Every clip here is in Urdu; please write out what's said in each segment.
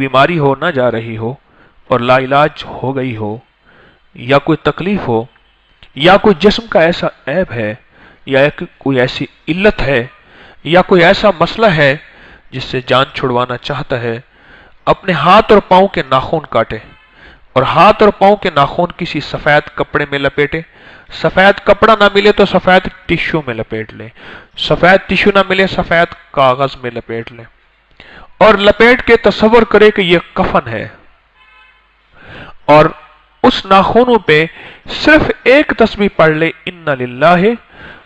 بیماری ہو نہ جا رہی ہو اور لا علاج ہو گئی ہو، یا کوئی تکلیف ہو، یا کوئی جسم کا ایسا عیب ہے، یا کوئی ایسی علت ہے، یا کوئی ایسا مسئلہ ہے جس سے جان چھڑوانا چاہتا ہے، اپنے ہاتھ اور پاؤں کے ناخن کاٹے، اور ہاتھ اور پاؤں کے ناخن کسی سفید کپڑے میں لپیٹے۔ سفید کپڑا نہ ملے تو سفید ٹشو میں لپیٹ لے، سفید ٹشو نہ ملے سفید کاغذ میں لپیٹ لے، اور لپیٹ کے تصور کرے کہ یہ کفن ہے، اور اس ناخنوں پہ صرف ایک تسبیح پڑھ لے، ان للہ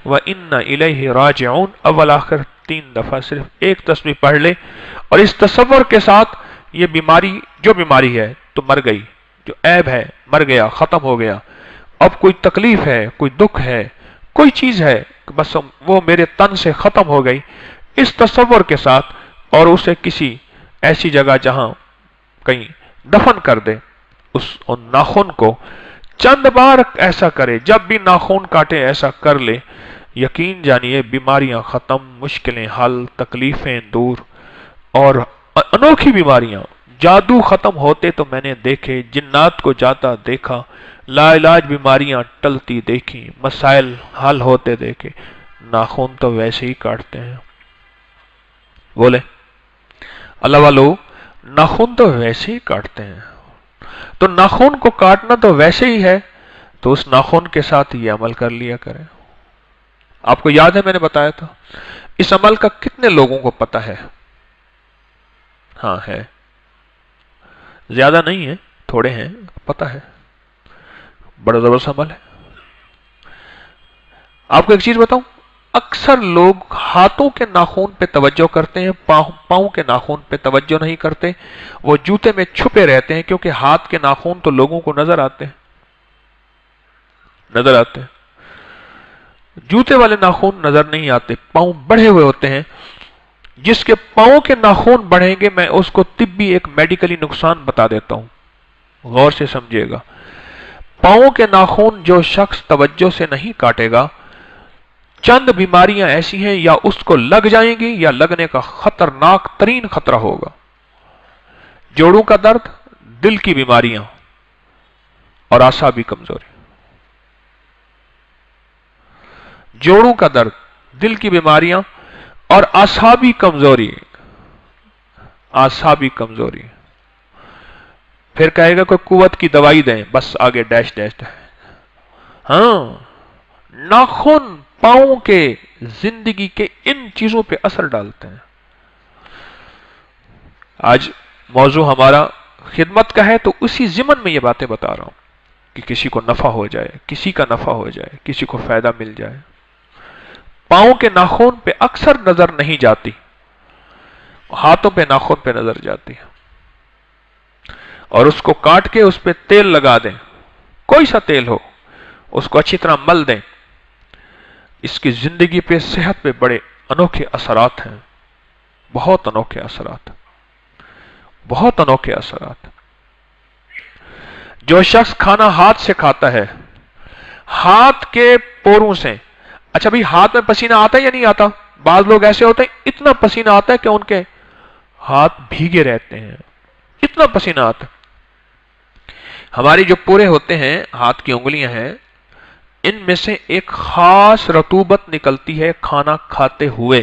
و انا الیہ راجعون، اول آخر 3 دفعہ صرف ایک تسبیح پڑھ لے، اور اس تصور کے ساتھ یہ بیماری جو بیماری ہے تو مر گئی، جو عیب ہے مر گیا، ختم ہو گیا، اب کوئی تکلیف ہے، کوئی دکھ ہے، کوئی چیز ہے، بس وہ میرے تن سے ختم ہو گئی، اس تصور کے ساتھ، اور اسے کسی ایسی جگہ جہاں کہیں دفن کر دے، ان ناخن کو چند بار ایسا کرے، جب بھی ناخن کاٹے ایسا کر لے، یقین جانیے بیماریاں ختم، مشکلیں حل، تکلیفیں دور، اور انوکھی بیماریاں، جادو ختم ہوتے تو میں نے دیکھے، جنات کو جاتا دیکھا، لا علاج بیماریاں ٹلتی دیکھی، مسائل حل ہوتے دیکھے۔ ناخن تو ویسے ہی کاٹتے ہیں، بولے اللہ والو، ناخن تو ویسے ہی کاٹتے ہیں، تو ناخن کو کاٹنا تو ویسے ہی ہے، تو اس ناخن کے ساتھ یہ عمل کر لیا کریں۔ آپ کو یاد ہے میں نے بتایا تھا اس عمل کا کتنے لوگوں کو پتہ ہے؟ ہاں ہے، زیادہ نہیں ہے، تھوڑے ہیں، پتہ ہے، بڑا زبردست عمل ہے۔ آپ کو ایک چیز بتاؤں، اکثر لوگ ہاتھوں کے ناخن پہ توجہ کرتے ہیں، پاؤں کے ناخن پہ توجہ نہیں کرتے، وہ جوتے میں چھپے رہتے ہیں، کیونکہ ہاتھ کے ناخن تو لوگوں کو نظر آتے ہیں، نظر آتے ہیں، جوتے والے ناخن نظر نہیں آتے، پاؤں بڑھے ہوئے ہوتے ہیں۔ جس کے پاؤں کے ناخن بڑھیں گے، میں اس کو طبی ایک میڈیکلی نقصان بتا دیتا ہوں، غور سے سمجھیے گا۔ پاؤں کے ناخن جو شخص توجہ سے نہیں کاٹے گا، چند بیماریاں ایسی ہیں، یا اس کو لگ جائیں گی یا لگنے کا خطرناک ترین خطرہ ہوگا۔ جوڑوں کا درد، دل کی بیماریاں، اور اعصابی کمزوری۔ جوڑوں کا درد، دل کی بیماریاں اور اعصابی کمزوری، اعصابی کمزوری۔ پھر کہے گا کوئی قوت کی دوائی دیں، بس آگے ڈیش ڈیش۔ ہاں، ناخن پاؤں کے زندگی کے ان چیزوں پہ اثر ڈالتے ہیں۔ آج موضوع ہمارا خدمت کا ہے، تو اسی ضمن میں یہ باتیں بتا رہا ہوں کہ کسی کو نفع ہو جائے، کسی کا نفع ہو جائے، کسی کو فائدہ مل جائے۔ پاؤں کے ناخن پہ اکثر نظر نہیں جاتی، ہاتھوں پہ ناخن پہ نظر جاتی ہے، اور اس کو کاٹ کے اس پہ تیل لگا دیں، کوئی سا تیل ہو، اس کو اچھی طرح مل دیں۔ اس کی زندگی پہ، صحت پہ بڑے انوکھے اثرات ہیں، بہت انوکھے اثرات، بہت انوکھے اثرات۔ جو شخص کھانا ہاتھ سے کھاتا ہے، ہاتھ کے پوروں سے، اچھا بھئی ہاتھ میں پسینہ آتا ہے یا نہیں آتا؟ بعض لوگ ایسے ہوتے ہیں اتنا پسینہ آتا ہے کہ ان کے ہاتھ بھیگے رہتے ہیں، اتنا پسینہ آتا ہے۔ ہماری جو پورے ہوتے ہیں، ہاتھ کی انگلیاں ہیں، ان میں سے ایک خاص رطوبت نکلتی ہے کھانا کھاتے ہوئے،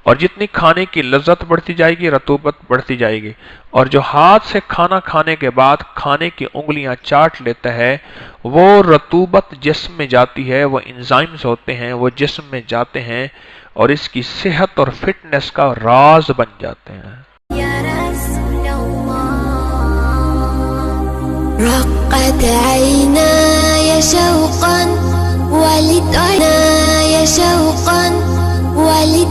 اور جتنی کھانے کی لذت بڑھتی جائے گی، رطوبت بڑھتی جائے گی، اور جو ہاتھ سے کھانا کھانے کے بعد کھانے کی انگلیاں چاٹ لیتا ہے، وہ رطوبت جسم میں جاتی ہے، وہ انزائمز ہوتے ہیں، وہ جسم میں جاتے ہیں، اور اس کی صحت اور فٹنس کا راز بن جاتے ہیں۔ یا رسول اللہ، رقت عینای شوقا ولد عینای شوقا ولد